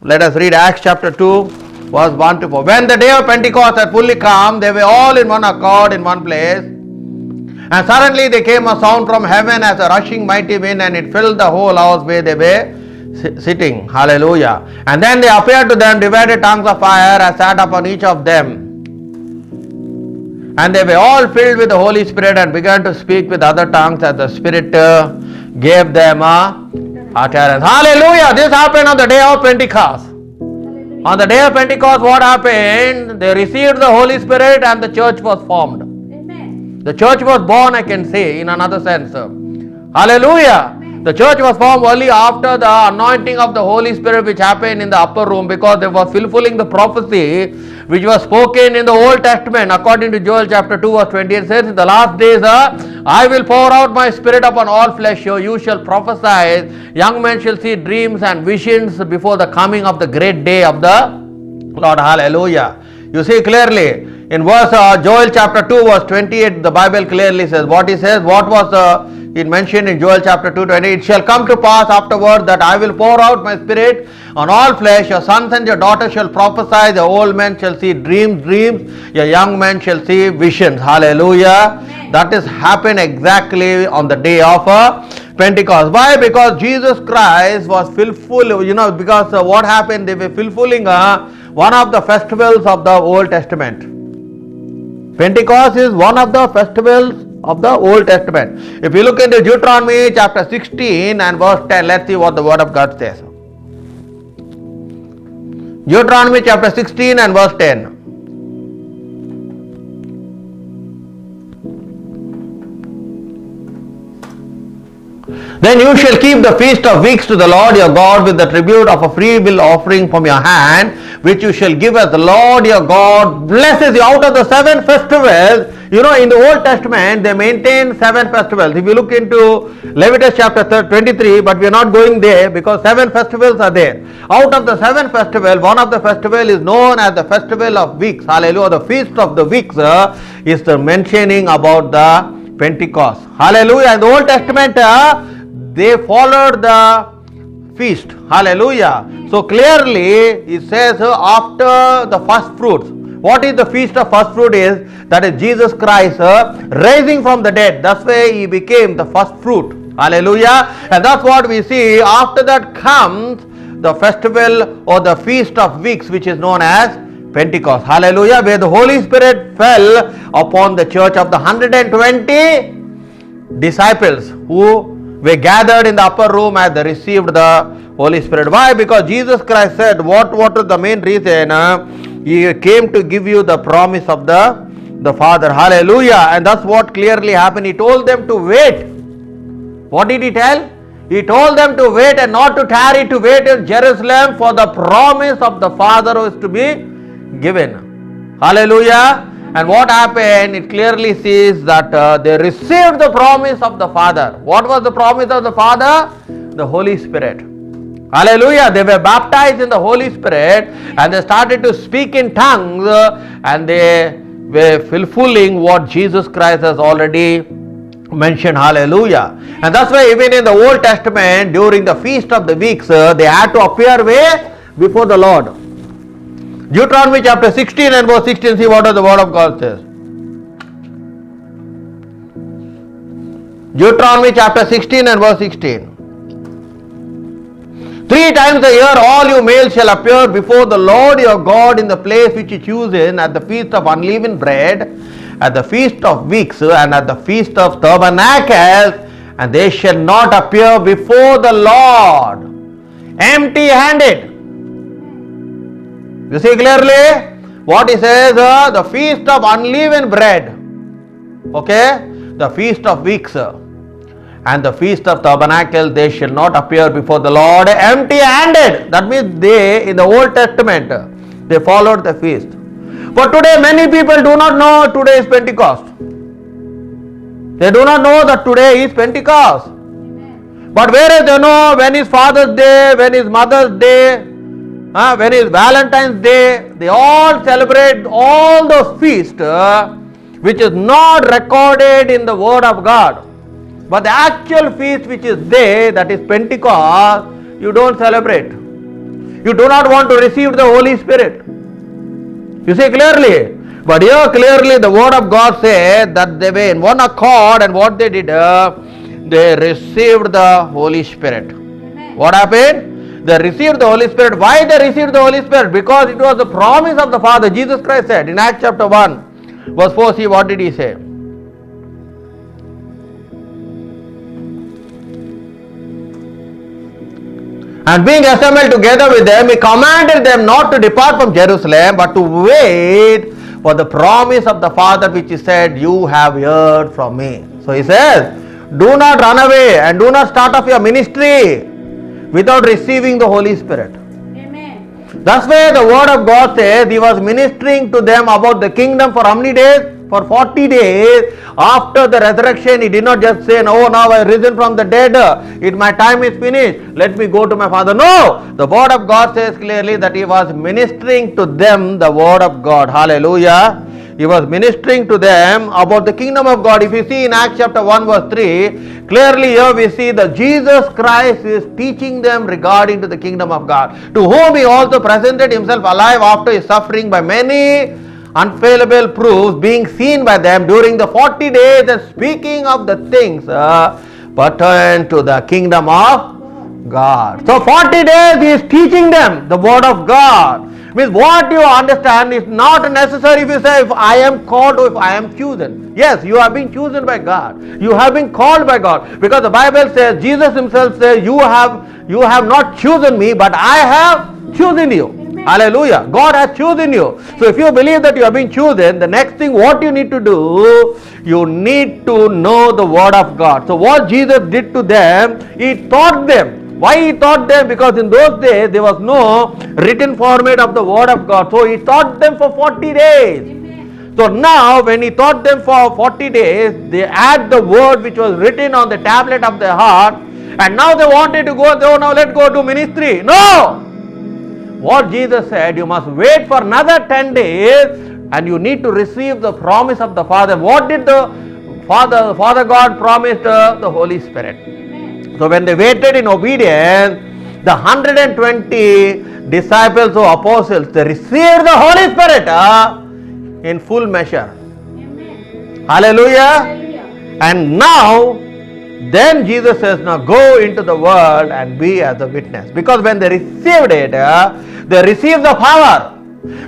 Let us read Acts chapter 2, verse 1 to 4. When the day of Pentecost had fully come, they were all in one accord in one place. And suddenly there came a sound from heaven as a rushing mighty wind, and it filled the whole house where they were sitting. Hallelujah. And then there appeared to them divided tongues of fire as sat upon each of them. And they were all filled with the Holy Spirit and began to speak with other tongues as the Spirit gave them utterance. Hallelujah. This happened on the day of Pentecost. Hallelujah. On the day of Pentecost, what happened? They received the Holy Spirit and the church was formed. Amen. The church was born, I can say, in another sense. Hallelujah. Amen. The church was formed only after the anointing of the Holy Spirit which happened in the upper room, because they were fulfilling the prophecy which was spoken in the Old Testament. According to Joel chapter 2 verse 20, it says, in the last days I will pour out my spirit upon all flesh, so you shall prophesy, young men shall see dreams and visions before the coming of the great day of the Lord. Hallelujah. You see clearly in verse Joel chapter 2 verse 28, the Bible clearly says what he says. What was it mentioned in Joel chapter 2:20? It shall come to pass afterward that I will pour out my spirit on all flesh. Your sons and your daughters shall prophesy. The old men shall see dreams. Your young men shall see visions. Hallelujah. Amen. That is happened exactly on the day of Pentecost. Why? Because Jesus Christ was fulfilling, because what happened? They were fulfilling one of the festivals of the Old Testament. Pentecost is one of the festivals of the Old Testament. If you look into Deuteronomy chapter 16 and verse 10, let's see what the word of God says. Deuteronomy chapter 16 and verse 10. Then you shall keep the feast of weeks to the Lord your God with the tribute of a free will offering from your hand, which you shall give as the Lord your God blesses you. Out of the 7 festivals, in the Old Testament, they maintain 7 festivals. If you look into Leviticus chapter 23, but we are not going there because 7 festivals are there. Out of the 7 festivals, one of the festival is known as the Festival of Weeks. Hallelujah. The Feast of the Weeks is the mentioning about the Pentecost. Hallelujah. In the Old Testament, they followed the feast. Hallelujah. So clearly it says after the first fruits. What is the feast of first fruit is? That is Jesus Christ rising from the dead. That's why he became the first fruit. Hallelujah. And that's what we see. After that comes the festival or the feast of weeks, which is known as Pentecost. Hallelujah. Where the Holy Spirit fell upon the church of the 120 disciples who were gathered in the upper room as they received the Holy Spirit. Why? Because Jesus Christ said, what is the main reason? He came to give you the promise of the Father. Hallelujah. And that's what clearly happened. He told them to wait. What did he tell? He told them to wait and not to tarry, to wait in Jerusalem for the promise of the Father who is to be given. Hallelujah. And what happened? It clearly says that they received the promise of the Father. What was the promise of the Father? The Holy Spirit. Hallelujah. They were baptized in the Holy Spirit and they started to speak in tongues and they were fulfilling what Jesus Christ has already mentioned. Hallelujah. And that's why even in the Old Testament, during the Feast of the Weeks, they had to appear where? Before the Lord. Deuteronomy chapter 16 and verse 16, see what the word of God says. Deuteronomy chapter 16 and verse 16. 3 times a year all you males shall appear before the Lord your God in the place which he chooses, at the feast of unleavened bread, at the feast of weeks, and at the feast of tabernacles, and they shall not appear before the Lord empty-handed. You see clearly what he says, the feast of unleavened bread, okay, the feast of weeks, and the feast of tabernacle, they shall not appear before the Lord empty-handed. That means they, in the Old Testament, they followed the feast. But today many people do not know today is Pentecost. They do not know that today is Pentecost. Amen. But whereas they know when is Father's Day, when is Mother's Day, when is Valentine's Day, they all celebrate all those feasts which is not recorded in the Word of God. But the actual feast which is there, that is Pentecost, you don't celebrate. You do not want to receive the Holy Spirit. You see clearly. But here clearly the word of God says that they were in one accord, and what they did, they received the Holy Spirit. Amen. What happened? They received the Holy Spirit. Why they received the Holy Spirit? Because it was the promise of the Father. Jesus Christ said in Acts chapter 1 verse 4, see what did he say? And being assembled together with them, he commanded them not to depart from Jerusalem, but to wait for the promise of the Father, which he said, you have heard from me. So he says, do not run away and do not start off your ministry without receiving the Holy Spirit. Amen. That's why the word of God says he was ministering to them about the kingdom for how many days? For 40 days. After the resurrection, he did not just say, no, now I risen from the dead, my time is finished, let me go to my Father. No, the word of God says clearly that he was ministering to them the word of God. Hallelujah. He was ministering to them about the kingdom of God. If you see in Acts chapter 1 verse 3, clearly here we see that Jesus Christ is teaching them regarding to the kingdom of God, to whom he also presented himself alive after his suffering by many unfailable proofs, being seen by them during the 40 days, and speaking of the things pertain to the kingdom of God. So 40 days he is teaching them the word of God. Means what you understand is not necessary if you say, if I am called or if I am chosen. Yes, you have been chosen by God. You have been called by God. Because the Bible says, Jesus himself says, you have not chosen me, but I have chosen you. Hallelujah. God has chosen you. So if you believe that you have been chosen, the next thing what you need to do, you need to know the word of God. So what Jesus did to them, he taught them. Why he taught them? Because in those days there was no written format of the word of God. So he taught them for 40 days. Amen. So now when he taught them for 40 days, they had the word which was written on the tablet of their heart, and now they wanted to go, oh now let's go to ministry. No! What Jesus said, you must wait for another 10 days and you need to receive the promise of the Father. What did the Father God promise? The Holy Spirit. Amen. So when they waited in obedience, the 120 disciples or apostles, they received the Holy Spirit in full measure. Amen. Hallelujah. Hallelujah. And now, then Jesus says, now go into the world and be as a witness. Because when they received it, they received the power.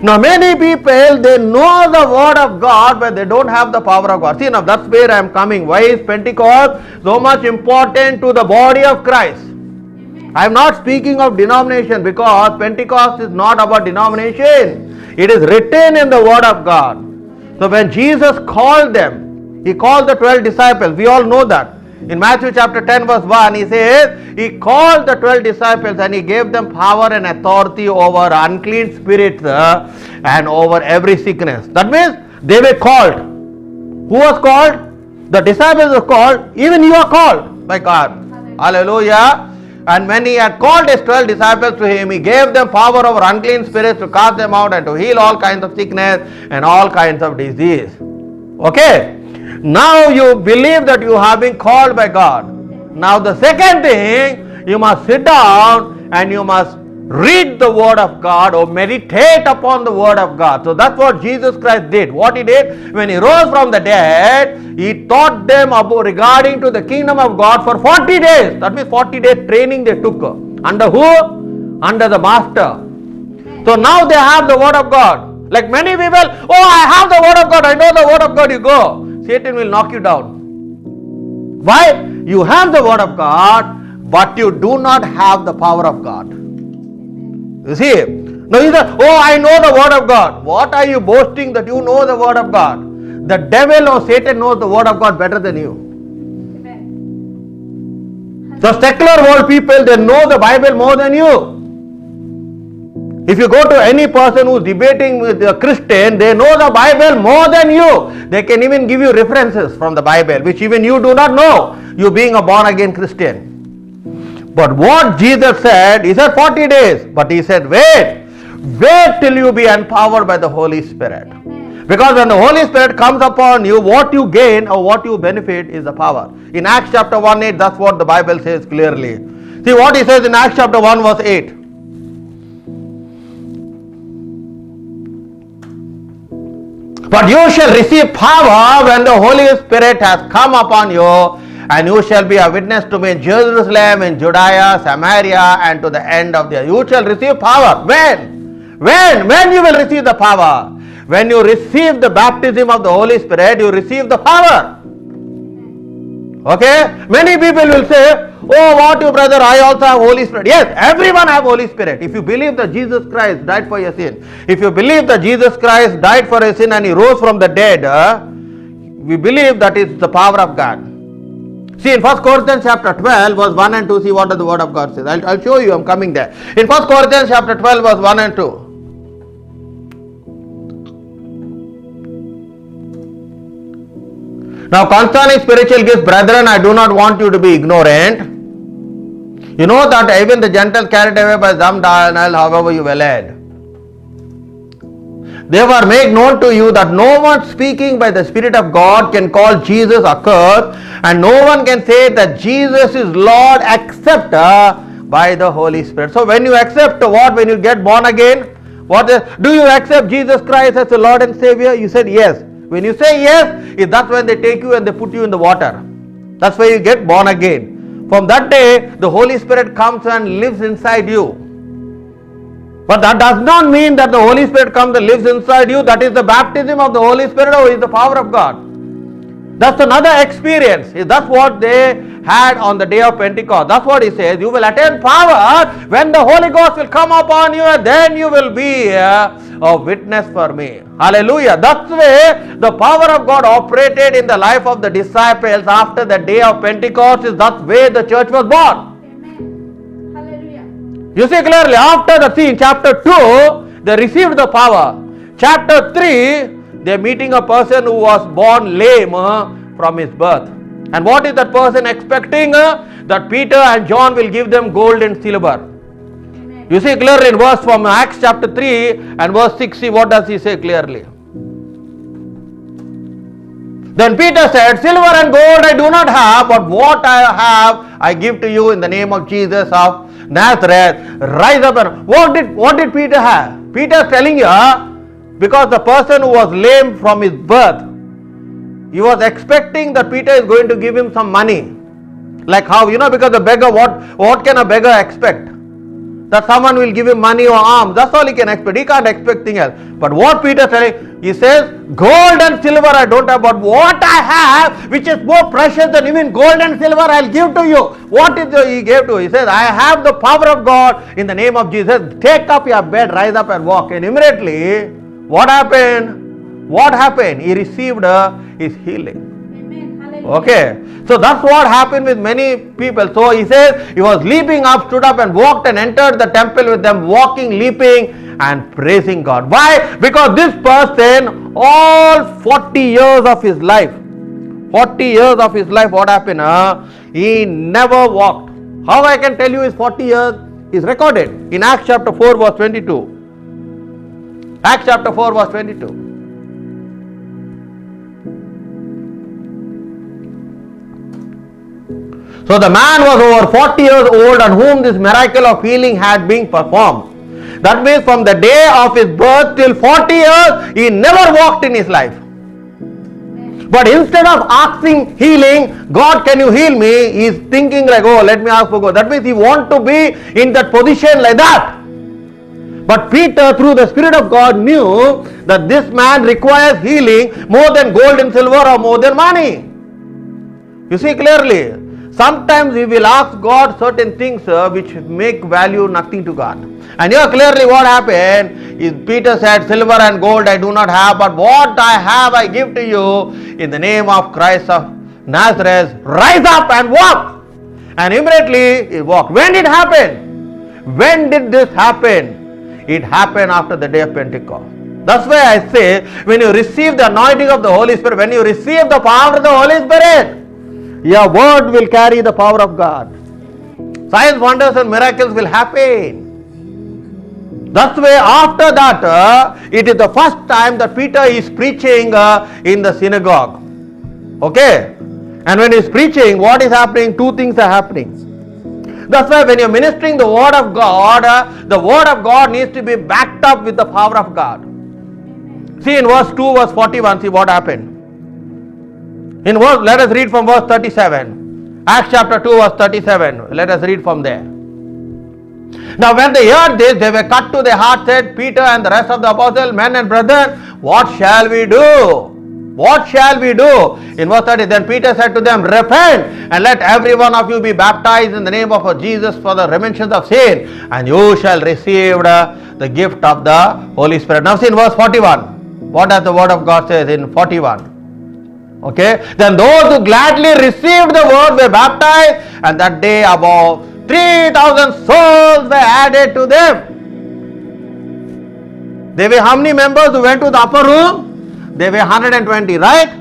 Now many people, they know the word of God, but they don't have the power of God. See, now that's where I am coming. Why is Pentecost so much important to the body of Christ? I am not speaking of denomination, because Pentecost is not about denomination. It is written in the word of God. So when Jesus called them, he called the 12 disciples. We all know that. In Matthew chapter 10 verse 1, he says, he called the 12 disciples and he gave them power and authority over unclean spirits and over every sickness. That means they were called. Who was called? The disciples were called. Even you are called by God. Hallelujah. And when he had called his 12 disciples to him, he gave them power over unclean spirits to cast them out and to heal all kinds of sickness and all kinds of disease. Okay. Now you believe that you have been called by God. Now the second thing, you must sit down and you must read the word of God or meditate upon the word of God. So that's what Jesus Christ did. What he did, when he rose from the dead, he taught them about regarding to the kingdom of God for 40 days. That means 40 days training they took. Under who? Under the master. So now they have the word of God. Like many people, oh, I have the word of God, I know the word of God, you go. Satan will knock you down. Why? You have the word of God, but you do not have the power of God. You see? Now you say, oh, I know the word of God. What are you boasting that you know the word of God? The devil or Satan knows the word of God better than you. The secular world people, they know the Bible more than you. If you go to any person who is debating with a Christian, they know the Bible more than you. They can even give you references from the Bible, which even you do not know, you being a born again Christian. But what Jesus said, he said 40 days. But he said, wait till you be empowered by the Holy Spirit. Because when the Holy Spirit comes upon you, what you gain or what you benefit is the power. In Acts chapter 1:8, that's what the Bible says clearly. See what he says in Acts chapter 1 verse 8. But you shall receive power when the Holy Spirit has come upon you, and you shall be a witness to me in Jerusalem, in Judea, Samaria, and to the end of the earth. You shall receive power. When? When you will receive the power? When you receive the baptism of the Holy Spirit, you receive the power. Okay? Many people will say, oh, what you brother, I also have Holy Spirit. Yes, everyone have Holy Spirit. If you believe that Jesus Christ died for your sin, if you believe that Jesus Christ died for your sin and he rose from the dead, we believe that it's the power of God. See, in 1 Corinthians chapter 12, verse 1 and 2, see what the word of God says. I'll show you, I'm coming there. In 1 Corinthians chapter 12, verse 1 and 2. Now, concerning spiritual gifts, brethren, I do not want you to be ignorant. You know that even the Gentiles carried away by some darkness, however you were led. Therefore, make known to you that no one speaking by the Spirit of God can call Jesus accursed, and no one can say that Jesus is Lord except by the Holy Spirit. So, when you accept what? When you get born again, do you accept Jesus Christ as the Lord and Savior? You said yes. When you say yes, that's when they take you and they put you in the water. That's why you get born again. From that day, the Holy Spirit comes and lives inside you. But that does not mean that the Holy Spirit comes and lives inside you. That is the baptism of the Holy Spirit, or is the power of God. That's another experience. That's what they had on the day of Pentecost. That's what he says. You will attain power when the Holy Ghost will come upon you, and then you will be a witness for me. Hallelujah. That's the way the power of God operated in the life of the disciples after the day of Pentecost. That's the way the church was born. Amen. Hallelujah. You see clearly, after the scene, chapter 2, they received the power. Chapter 3, they are meeting a person who was born lame from his birth. And what is that person expecting? That Peter and John will give them gold and silver. Amen. You see clearly in verse from Acts chapter 3 and verse 6, see what does he say clearly? Then Peter said, silver and gold I do not have, but what I have I give to you in the name of Jesus of Nazareth. Rise up and what did Peter have? Peter is telling you, because the person who was lame from his birth, he was expecting that Peter is going to give him some money. Like how, because the beggar, what can a beggar expect? That someone will give him money or alms. That's all he can expect. He can't expect anything else. But what Peter is telling, he says, gold and silver I don't have, but what I have, which is more precious than even gold and silver, I'll give to you. What is it he gave to? He says, I have the power of God in the name of Jesus. Take up your bed, rise up and walk. And immediately, what happened? He received his healing. Amen. Hallelujah. Okay, so that's what happened with many people. So he says he was leaping up, stood up and walked and entered the temple with them, walking, leaping and praising God. Why? Because this person, all 40 years of his life, what happened? He never walked. How I can tell you his 40 years is recorded in Acts chapter 4 verse 22. Acts chapter 4 verse 22. So the man was over 40 years old on whom this miracle of healing had been performed. That means from the day of his birth till 40 years, he never walked in his life. But instead of asking healing, God, can you heal me? He is thinking like, oh, let me ask for God. That means he wants to be in that position like that. But Peter, through the Spirit of God, knew that this man requires healing more than gold and silver or more than money. You see clearly. Sometimes we will ask God certain things which make value nothing to God. And here clearly what happened is Peter said, silver and gold I do not have, but what I have I give to you in the name of Christ of Nazareth. Rise up and walk. And immediately he walked. When did it happen? When did this happen? It happened after the day of Pentecost. That's why I say, when you receive the anointing of the Holy Spirit, when you receive the power of the Holy Spirit, your word will carry the power of God. Signs, wonders and miracles will happen. That's why after that, it is the first time that Peter is preaching in the synagogue. Okay? And when he is preaching, what is happening? Two things are happening. That's why when you are ministering the word of God needs to be backed up with the power of God. See in verse 2, verse 41, see what happened. Let us read from verse 37. Acts chapter 2, verse 37. Let us read from there. Now when they heard this, they were cut to their heart, said Peter and the rest of the apostles, men and brethren, what shall we do? What shall we do? In verse 30, then Peter said to them, repent and let every one of you be baptized in the name of Jesus for the remission of sin, and you shall receive the gift of the Holy Spirit. Now see in verse 41, what does the word of God says in 41? Okay, then those who gladly received the word were baptized, and that day above 3,000 souls were added to them. There were how many members who went to the upper room? There were 120, right?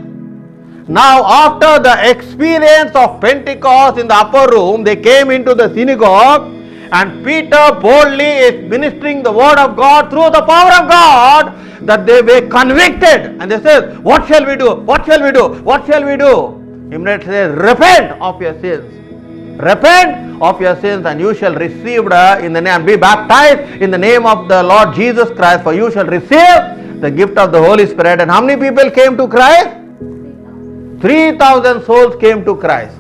Now after the experience of Pentecost in the upper room, they came into the synagogue, and Peter boldly is ministering the word of God through the power of God, that they were convicted, and they said, what shall we do? What shall we do? What shall we do? Immediately says, repent of your sins. Repent of your sins, and you shall receive in the name, be baptized in the name of the Lord Jesus Christ, for you shall receive the gift of the Holy Spirit. And how many people came to Christ? 3,000 souls came to Christ.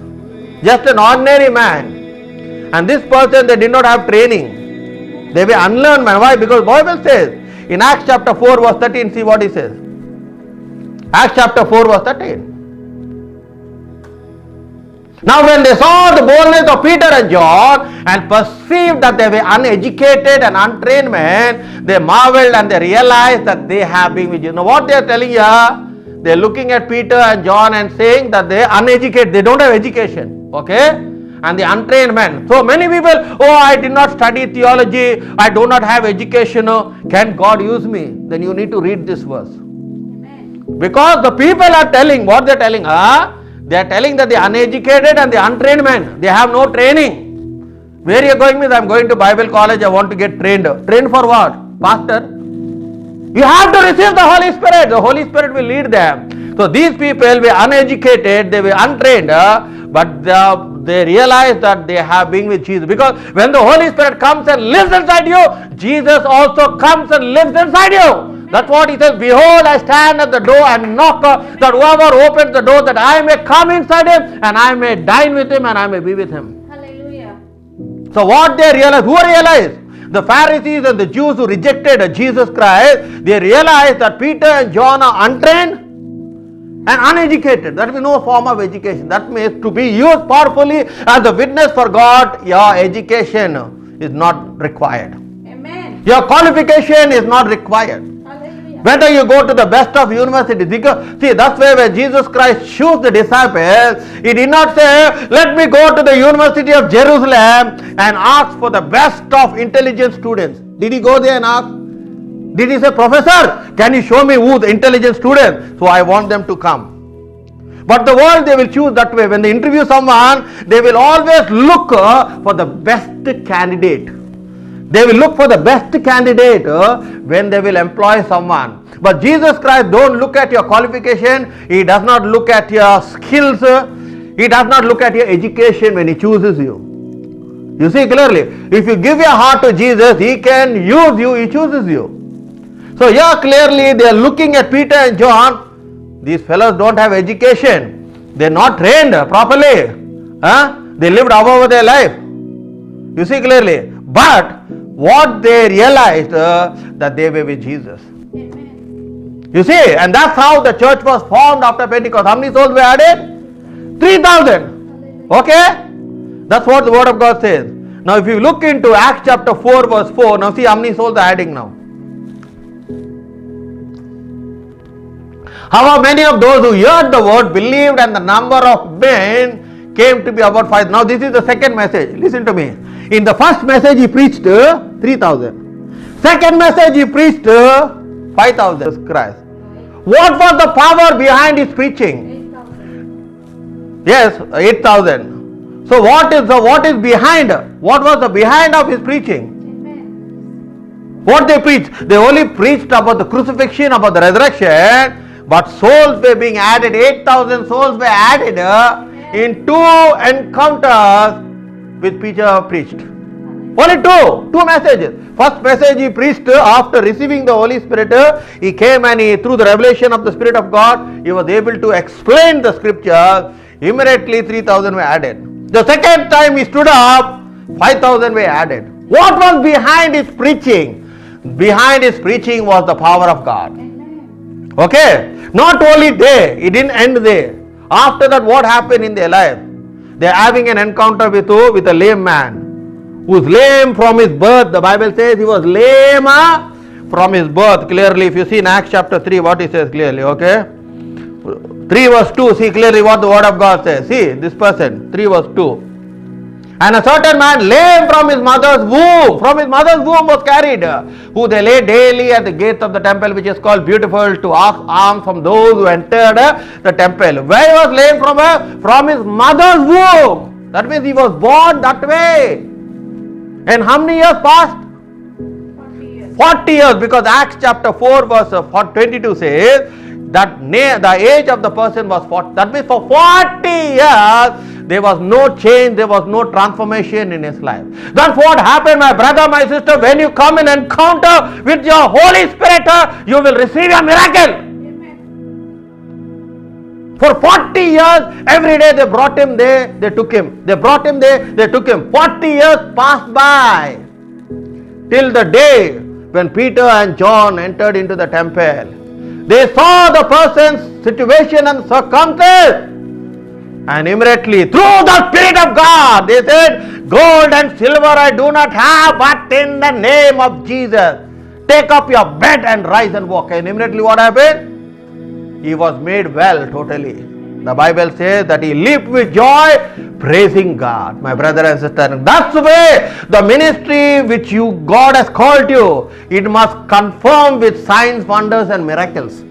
Just an ordinary man. And this person, they did not have training. They were unlearned man. Why? Because the Bible says in Acts chapter 4 verse 13, see what he says. Acts chapter 4 verse 13. Now when they saw the boldness of Peter and John and perceived that they were uneducated and untrained men, they marveled and they realized that they have been with Jesus. Now what they are telling you, they are looking at Peter and John and saying that they are uneducated, they don't have education, okay? And the untrained men. So many people, oh, I did not study theology, I do not have education, can God use me? Then you need to read this verse. Amen. Because the people are telling, what they are telling, they are telling that the uneducated and the untrained men, they have no training. Where you are going means I am going to Bible college, I want to get trained. Trained for what? Pastor? You have to receive the Holy Spirit. The Holy Spirit will lead them. So these people were uneducated, they were untrained, but they realize that they have been with Jesus. Because when the Holy Spirit comes and lives inside you, Jesus also comes and lives inside you. That's what he says, behold, I stand at the door and knock, that whoever opens the door, that I may come inside him, and I may dine with him, and I may be with him. Hallelujah. So what they realized, who realized? The Pharisees and the Jews who rejected Jesus Christ, they realized that Peter and John are untrained and uneducated. That means no form of education. That means to be used powerfully as a witness for God, your education is not required. Amen. Your qualification is not required. Hallelujah. Whether you go to the best of universities, because see, that's where Jesus Christ chose the disciples. He did not say, let me go to the University of Jerusalem and ask for the best of intelligent students. Did he go there and ask? Did he say, Professor, can you show me who the intelligent students? So I want them to come. But the world, they will choose that way. When they interview someone, they will always look for the best candidate. They will look for the best candidate when they will employ someone. But Jesus Christ don't look at your qualification. He does not look at your skills. He does not look at your education when he chooses you. You see clearly, if you give your heart to Jesus, he can use you, he chooses you. So here clearly they are looking at Peter and John. These fellows don't have education. They are not trained properly. They lived above their life. You see clearly. But what they realized that they were with Jesus. Amen. You see, and that's how the church was formed after Pentecost. How many souls were added? 3,000. Okay? That's what the word of God says. Now if you look into Acts chapter 4 verse 4, now see how many souls are adding now. How many of those who heard the word believed, and the number of men came to be about 5. Now this is the second message. Listen to me. In the first message he preached 3,000. Second message he preached 5,000. Christ. What was the power behind his preaching? 8,000. Yes, 8,000. So what is behind? What was the behind of his preaching? Amen. What they preached? They only preached about the crucifixion, about the resurrection. But souls were being added. 8,000 souls were added in 2 encounters which Peter preached. Only two messages. First message he preached after receiving the Holy Spirit. He came and through the revelation of the Spirit of God, he was able to explain the scripture. Immediately 3,000 were added. The second time he stood up, 5,000 were added. What was behind his preaching? Behind his preaching was the power of God. Amen. Okay, not only there, it didn't end there. After that, what happened in their life? They are having an encounter with who? With a lame man who is lame from his birth. The Bible says he was lame from his birth. Clearly, if you see in Acts chapter 3, what it says clearly, okay? 3 verse 2, see clearly what the word of God says. See, this person, 3 verse 2. And a certain man lame from his mother's womb was carried, who they laid daily at the gates of the temple, which is called Beautiful, to ask alms from those who entered the temple. Where he was lame from? From his mother's womb. That means he was born that way. And how many years passed? 40 years. 40 years, because Acts chapter 4 verse 22 says that the age of the person was 40. That means for 40 years there was no change, there was no transformation in his life. That's what happened, my brother, my sister. When you come in encounter with your Holy Spirit, you will receive a miracle. Amen. For 40 years, every day they brought him there, they took him. They brought him there, they took him. 40 years passed by till the day when Peter and John entered into the temple. They saw the person's situation and circumstance, and immediately through the Spirit of God they said, gold and silver I do not have, but in the name of Jesus, take up your bed and rise and walk. And immediately what happened? He was made well totally. The Bible says that he leaped with joy, praising God. My brother and sister, that's the way the ministry which God has called you, it must confirm with signs, wonders and miracles.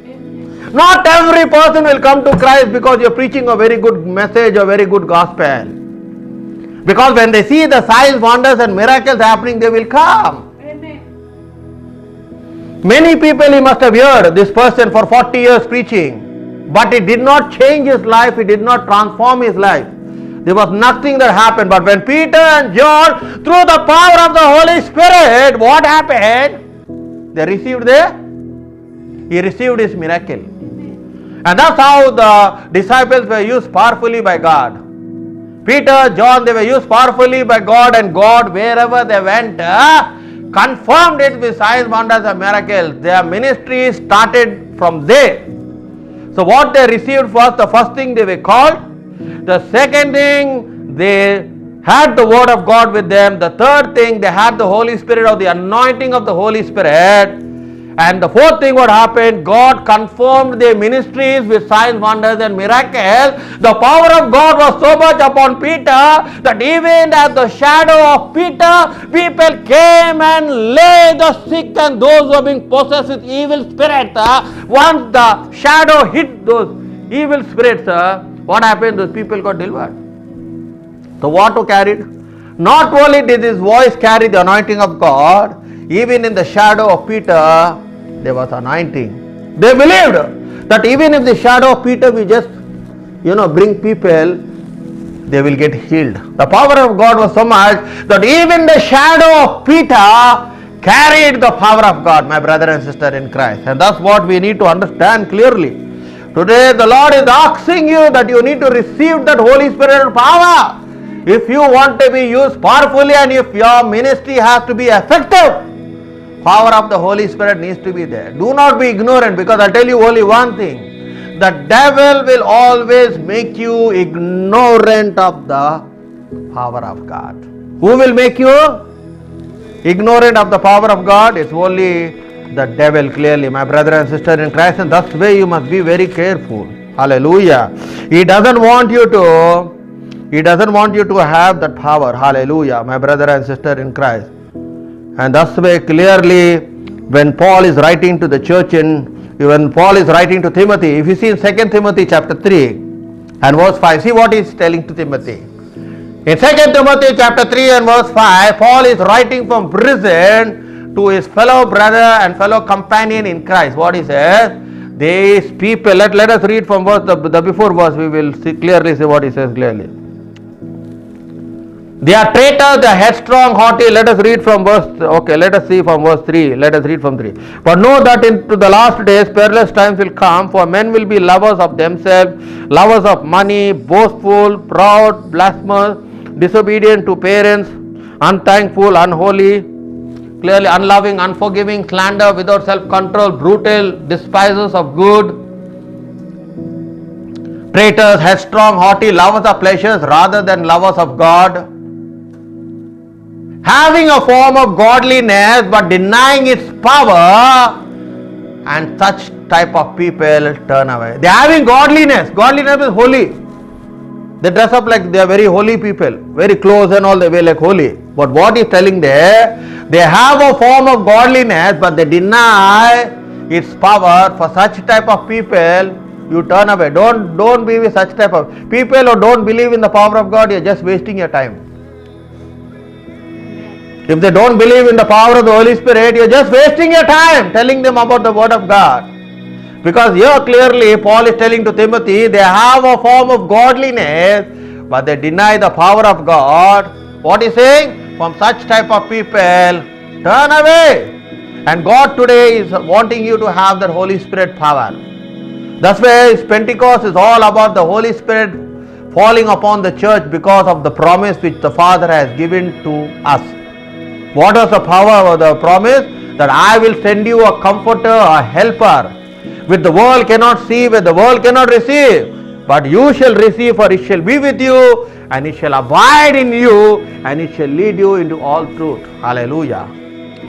Not every person will come to Christ because you're preaching a very good message, a very good gospel. Because when they see the signs, wonders and miracles happening, they will come. Amen. Many people he must have heard this person for 40 years preaching, but it did not change his life, it did not transform his life. There was nothing that happened. But when Peter and John, through the power of the Holy Spirit, what happened? He received his miracle. And that's how the disciples were used powerfully by God. Peter, John, they were used powerfully by God, and God, wherever they went, confirmed it with signs, wonders and miracles. Their ministry started from there. So what they received was, the first thing they were called. The second thing, they had the word of God with them. The third thing, they had the Holy Spirit, or the anointing of the Holy Spirit. And the fourth thing what happened, God confirmed their ministries with signs, wonders and miracles. The power of God was so much upon Peter that even at the shadow of Peter, people came and lay the sick and those who are being possessed with evil spirits. Once the shadow hit those evil spirits, what happened? Those people got delivered. So what carried? Not only did his voice carry the anointing of God, even in the shadow of Peter, there was anointing. They believed that even if the shadow of Peter we just, bring people, they will get healed. The power of God was so much that even the shadow of Peter carried the power of God, my brother and sister in Christ. And that's what we need to understand clearly. Today the Lord is asking you that you need to receive that Holy Spirit power. If you want to be used powerfully and if your ministry has to be effective, power of the Holy Spirit needs to be there. Do not be ignorant, because I'll tell you only one thing. The devil will always make you ignorant of the power of God. Who will make you ignorant of the power of God? It's only the devil, clearly, my brother and sister in Christ. And that's why you must be very careful. Hallelujah. He doesn't want you to have that power. Hallelujah, my brother and sister in Christ. And that's why clearly when Paul is writing to the church when Paul is writing to Timothy, if you see in 2 Timothy chapter 3 and verse 5, see what he is telling to Timothy. In 2 Timothy chapter 3 and verse 5, Paul is writing from prison to his fellow brother and fellow companion in Christ. What he says? These people, let us read from verse, the before verse, we will clearly see what he says clearly. They are traitors, they are headstrong, haughty. Let us read from verse, okay, let us see from verse 3. Let us read from 3. But know that into the last days perilous times will come, for men will be lovers of themselves, lovers of money, boastful, proud, blasphemous, disobedient to parents, unthankful, unholy, clearly unloving, unforgiving, slander, without self-control, brutal, despisers of good, traitors, headstrong, haughty, lovers of pleasures rather than lovers of God, having a form of godliness but denying its power, and such type of people turn away. They are having godliness. Godliness is holy. They dress up like they are very holy people, very close and all the way like holy. But what he is telling there, they have a form of godliness but they deny its power. For such type of people, you turn away. Don't be with such type of people who don't believe in the power of God. You are just wasting your time. If they don't believe in the power of the Holy Spirit, you are just wasting your time telling them about the Word of God. Because here clearly Paul is telling to Timothy, they have a form of godliness, but they deny the power of God. What is saying? From such type of people, turn away. And God today is wanting you to have that Holy Spirit power. That's why Pentecost is all about the Holy Spirit falling upon the church because of the promise which the Father has given to us. What was the power of the promise? That I will send you a comforter, a helper, which the world cannot see, which the world cannot receive. But you shall receive, for it shall be with you, and it shall abide in you, and it shall lead you into all truth. Hallelujah.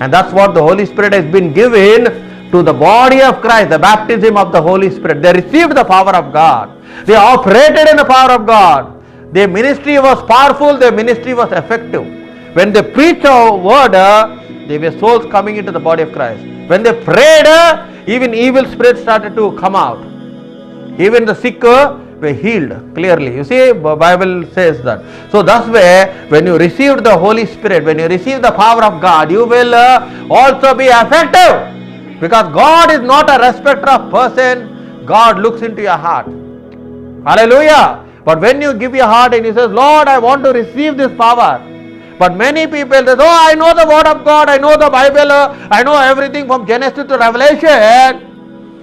And that's what the Holy Spirit has been given to the body of Christ, the baptism of the Holy Spirit. They received the power of God. They operated in the power of God. Their ministry was powerful, their ministry was effective. When they preached a word, there were souls coming into the body of Christ. When they prayed, even evil spirits started to come out. Even the sick were healed clearly. You see, the Bible says that. So that's why when you receive the Holy Spirit, when you receive the power of God, you will also be effective. Because God is not a respecter of person. God looks into your heart. Hallelujah. But when you give your heart and you say, Lord, I want to receive this power. But many people say, oh, I know the word of God, I know the Bible, I know everything from Genesis to Revelation.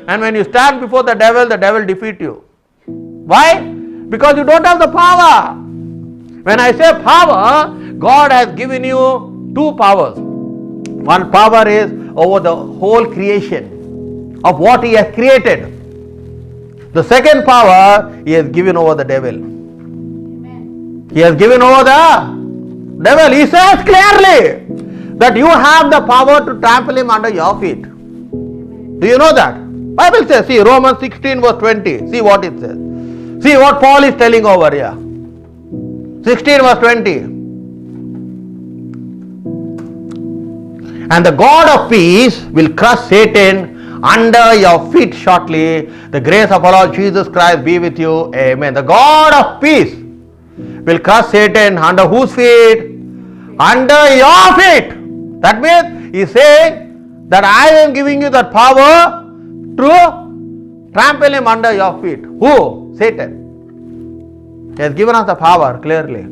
And when you stand before the devil defeats you. Why? Because you don't have the power. When I say power, God has given you two powers. One power is over the whole creation of what He has created. The second power He has given over the devil. Amen. He has given over the devil. He says clearly that you have the power to trample him under your feet. Do you know that? Bible says, see Romans 16 verse 20. See what it says. See what Paul is telling over here. 16 verse 20. And the God of peace will crush Satan under your feet shortly. The grace of our Lord Jesus Christ be with you. Amen. The God of peace will crush Satan under whose feet? Under your feet. That means He is saying that I am giving you that power to trample him under your feet. Who? Satan. He has given us the power clearly.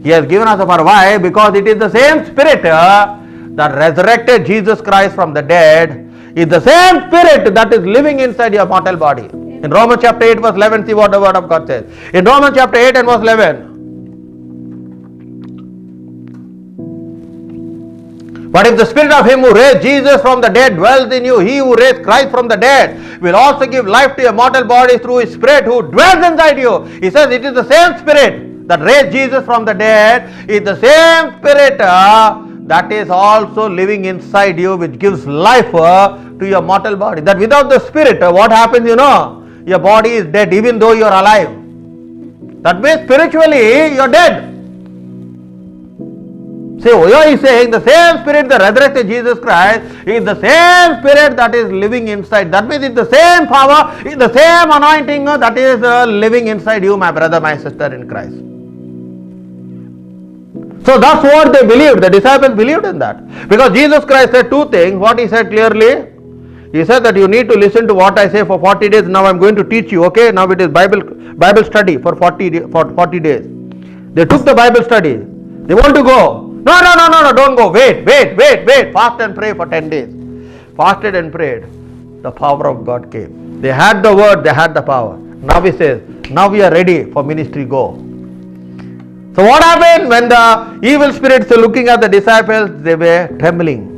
He has given us the power. Why? Because it is the same Spirit that resurrected Jesus Christ from the dead. Is the same Spirit that is living inside your mortal body. In Romans chapter 8 verse 11, see what the word of God says. In Romans chapter 8 and verse 11. But if the Spirit of Him who raised Jesus from the dead dwells in you, He who raised Christ from the dead will also give life to your mortal body through His Spirit who dwells inside you. He says it is the same Spirit that raised Jesus from the dead. It is the same Spirit that is also living inside you, which gives life to your mortal body. That without the Spirit, what happens, you know? Your body is dead even though you are alive. That means spiritually you are dead. So here he is saying the same Spirit that resurrected Jesus Christ is the same Spirit that is living inside. That means it's the same power, it's the same anointing that is living inside you, my brother, my sister in Christ. So that's what they believed. The disciples believed in that. Because Jesus Christ said two things. What He said clearly, He said that you need to listen to what I say for 40 days. Now I'm going to teach you. Okay, now it is Bible study for 40 days. They took the Bible study. They want to go. No, don't go. Wait. Fast and pray for 10 days. Fasted and prayed. The power of God came. They had the word, they had the power. Now he says, now we are ready for ministry, go. So what happened when the evil spirits were looking at the disciples? They were trembling.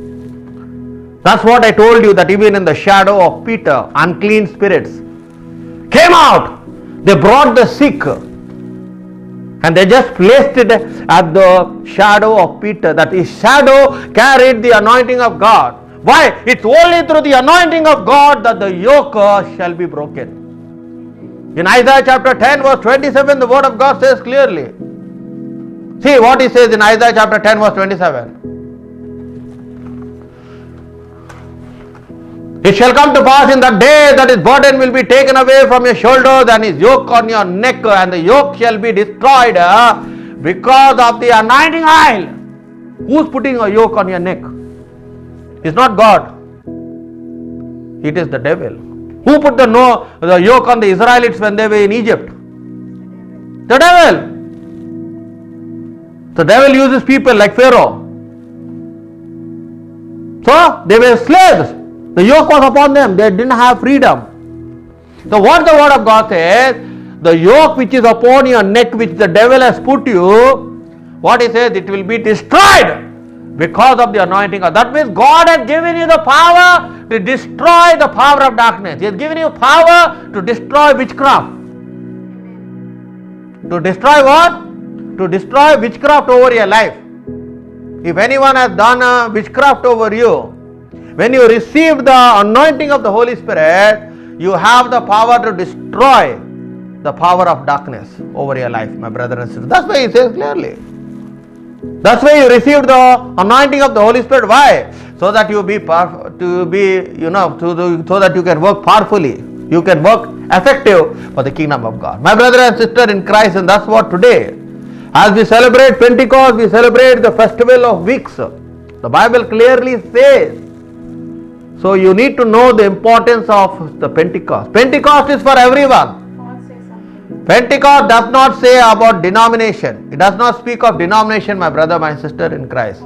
That's what I told you, that even in the shadow of Peter, unclean spirits came out. They brought the sick and they just placed it at the shadow of Peter. That his shadow carried the anointing of God. Why? It's only through the anointing of God that the yoke shall be broken. In Isaiah chapter 10 verse 27, the word of God says clearly. See what he says in Isaiah chapter 10 verse 27. It shall come to pass in that day that his burden will be taken away from your shoulders and his yoke on your neck, and the yoke shall be destroyed because of the anointing oil. Who's putting a yoke on your neck? It's not God. It is the devil. Who put the yoke on the Israelites when they were in Egypt? The devil. The devil uses people like Pharaoh. So they were slaves. The yoke was upon them. They didn't have freedom. So what the word of God says, the yoke which is upon your neck, which the devil has put you, what he says, it will be destroyed because of the anointing. That means God has given you the power to destroy the power of darkness. He has given you power to destroy witchcraft. To destroy what? To destroy witchcraft over your life. If anyone has done a witchcraft over you, when you receive the anointing of the Holy Spirit, you have the power to destroy the power of darkness over your life, my brother and sister. That's why he says clearly. That's why you receive the anointing of the Holy Spirit. Why? So that you be so that you can work powerfully. You can work effective for the kingdom of God. My brother and sister in Christ, and that's what today, as we celebrate Pentecost, we celebrate the festival of weeks. The Bible clearly says. So you need to know the importance of the Pentecost. Pentecost is for everyone. Pentecost does not say about denomination. It does not speak of denomination, my brother, my sister in Christ.